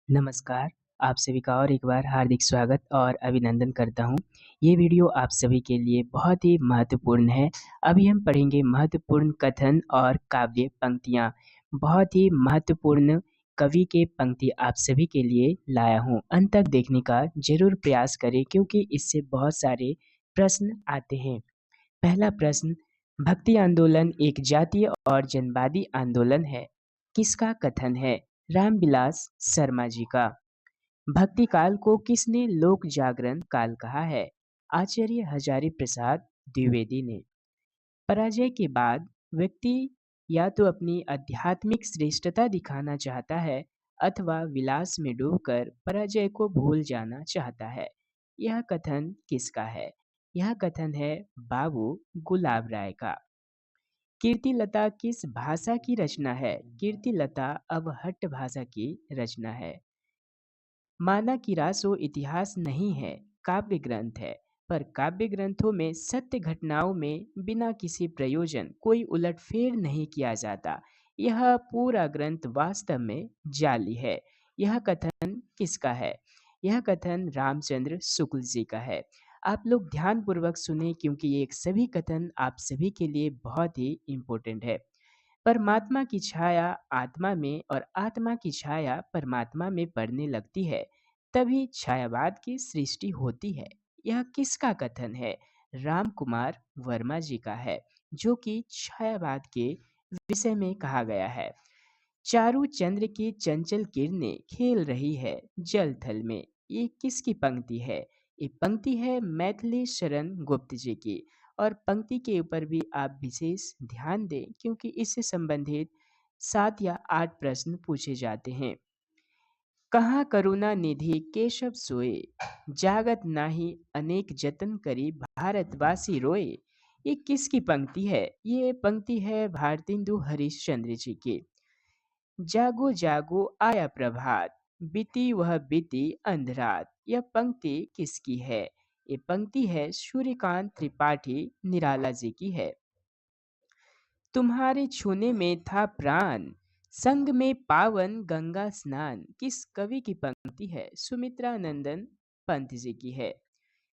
नमस्कार, आप सभी का और एक बार हार्दिक स्वागत और अभिनंदन करता हूँ। ये वीडियो आप सभी के लिए बहुत ही महत्वपूर्ण है। अभी हम पढ़ेंगे महत्वपूर्ण कथन और काव्य पंक्तियाँ। बहुत ही महत्वपूर्ण कवि के पंक्ति आप सभी के लिए लाया हूँ। अंत तक देखने का ज़रूर प्रयास करें क्योंकि इससे बहुत सारे प्रश्न आते हैं। पहला प्रश्न, भक्ति आंदोलन एक जातीय और जनवादी आंदोलन है। किसका कथन है? रामविलास शर्मा जी का। भक्ति काल को किसने लोक जागरण काल कहा है? आचार्य हजारी प्रसाद द्विवेदी ने। पराजय के बाद व्यक्ति या तो अपनी आध्यात्मिक श्रेष्ठता दिखाना चाहता है अथवा विलास में डूबकर पराजय को भूल जाना चाहता है। यह कथन किसका है? यह कथन है बाबू गुलाब राय का। कीर्तिलता किस भाषा की रचना है? कीर्तिलता अवहट्ट भाषा की रचना है। माना कि रासो इतिहास नहीं है, काव्य ग्रंथ है। पर काव्य ग्रंथों में सत्य घटनाओं में बिना किसी प्रयोजन कोई उलटफेर नहीं किया जाता। यह पूरा ग्रंथ वास्तव में जाली है। यह कथन किसका है? यह कथन रामचंद्र शुक्ल जी का है। आप लोग ध्यानपूर्वक सुने क्योंकि ये एक सभी कथन आप सभी के लिए बहुत ही इम्पोर्टेंट है। परमात्मा की छाया आत्मा में और आत्मा की छाया परमात्मा में पड़ने लगती है, तभी छायावाद की सृष्टि होती है। यह किसका कथन है? राम कुमार वर्मा जी का है, जो कि छायावाद के विषय में कहा गया है। चारु चंद्र की चंचल किरणें खेल रही है जल थल में। ये किसकी पंक्ति है? ये पंक्ति है मैथिली शरण गुप्त जी की। और पंक्ति के ऊपर भी आप विशेष ध्यान दें क्योंकि इससे संबंधित 7 या 8 प्रश्न पूछे जाते हैं। कहाँ करुणा निधि केशव सोए, जागत नाही अनेक जतन करी भारतवासी रोए। ये किसकी पंक्ति है? ये पंक्ति है भारतेंदु हरिश्चंद्र जी की। जागो जागो आया प्रभात, बीती वह बीती अंधरात। यह पंक्ति किसकी है? ये पंक्ति है सूर्यकांत त्रिपाठी निराला जी की है। तुम्हारे छूने में था प्राण, संग में पावन गंगा स्नान। किस कवि की पंक्ति है? सुमित्रा नंदन पंत जी की है।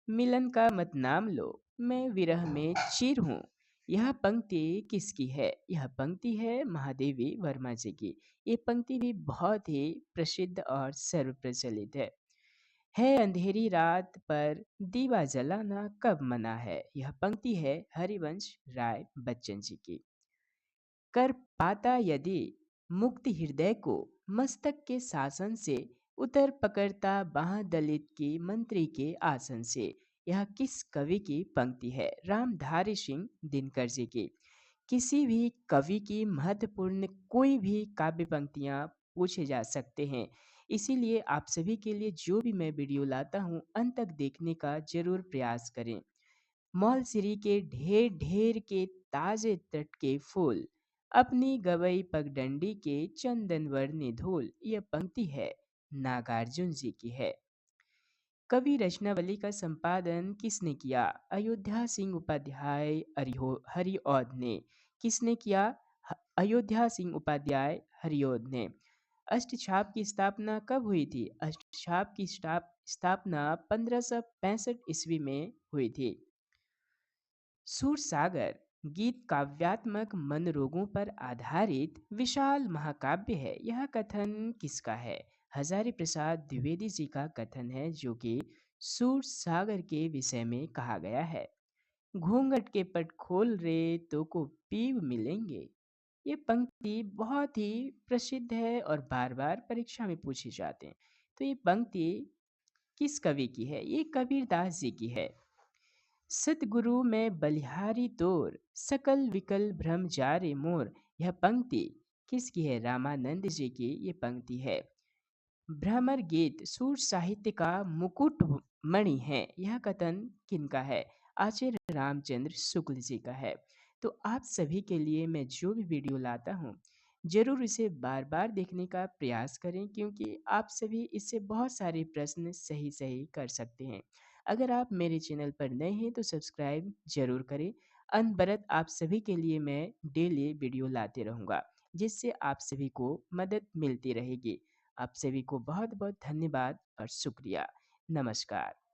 मिलन का मत नाम लो, मैं विरह में चिर हूँ। यह पंक्ति किसकी है? यह पंक्ति है महादेवी वर्मा जी की। ये पंक्ति भी बहुत ही प्रसिद्ध और सर्वप्रचलित है अंधेरी रात पर दीवा जलाना कब मना है? यह पंक्ति है हरिवंश राय बच्चन जी की। कर पाता यदि मुक्ति हृदय को मस्तक के शासन से, उतर पकड़ता बाह दलित की मंत्री के आसन से। यह किस कवि की पंक्ति है? रामधारी सिंह दिनकर जी की। किसी भी कवि की महत्वपूर्ण कोई भी काव्य पंक्तियाँ पूछे जा सकते हैं। इसीलिए आप सभी के लिए जो भी मैं वीडियो लाता हूँ अंत तक देखने का जरूर प्रयास करें। मौलसिरी के ढेर ढेर के ताजे तट के फूल, अपनी गवई पगडंडी के चंदन वर्णी धूल। यह पंक्ति है नागार्जुन जी की है। कवि रचनावली का संपादन किसने किया? अयोध्या सिंह उपाध्याय हरिऔध ने। किसने किया? अयोध्या सिंह उपाध्याय हरिऔध ने। अष्टछाप की स्थापना कब हुई थी? अष्टछाप की स्थापना 1565 ईस्वी में हुई थी। सूरसागर गीत काव्यात्मक मनोरोगों पर आधारित विशाल महाकाव्य है। यह कथन किसका है? हजारी प्रसाद द्विवेदी जी का कथन है, जो कि सूरसागर के विषय में कहा गया है। घूंघट के पट खोल रे तो को पीव मिलेंगे। ये पंक्ति बहुत ही प्रसिद्ध है और बार बार परीक्षा में पूछे जाते हैं। तो ये पंक्ति किस कवि की है? ये कबीरदास जी की है। सतगुरु में बलिहारी तोर, सकल विकल भ्रम जारे मोर। यह पंक्ति किसकी है? रामानंद जी की ये पंक्ति है। भ्रमर गीत सूर साहित्य का मुकुट मणि है। यह कथन किनका है? आचार्य रामचंद्र शुक्ल जी का है। तो आप सभी के लिए मैं जो भी वीडियो लाता हूँ जरूर इसे बार बार देखने का प्रयास करें क्योंकि आप सभी इससे बहुत सारे प्रश्न सही सही कर सकते हैं। अगर आप मेरे चैनल पर नए हैं तो सब्सक्राइब जरूर करें। अनबरत आप सभी के लिए मैं डेली वीडियो लाते रहूँगा जिससे आप सभी को मदद मिलती रहेगी। आप सभी को बहुत बहुत धन्यवाद और शुक्रिया। नमस्कार।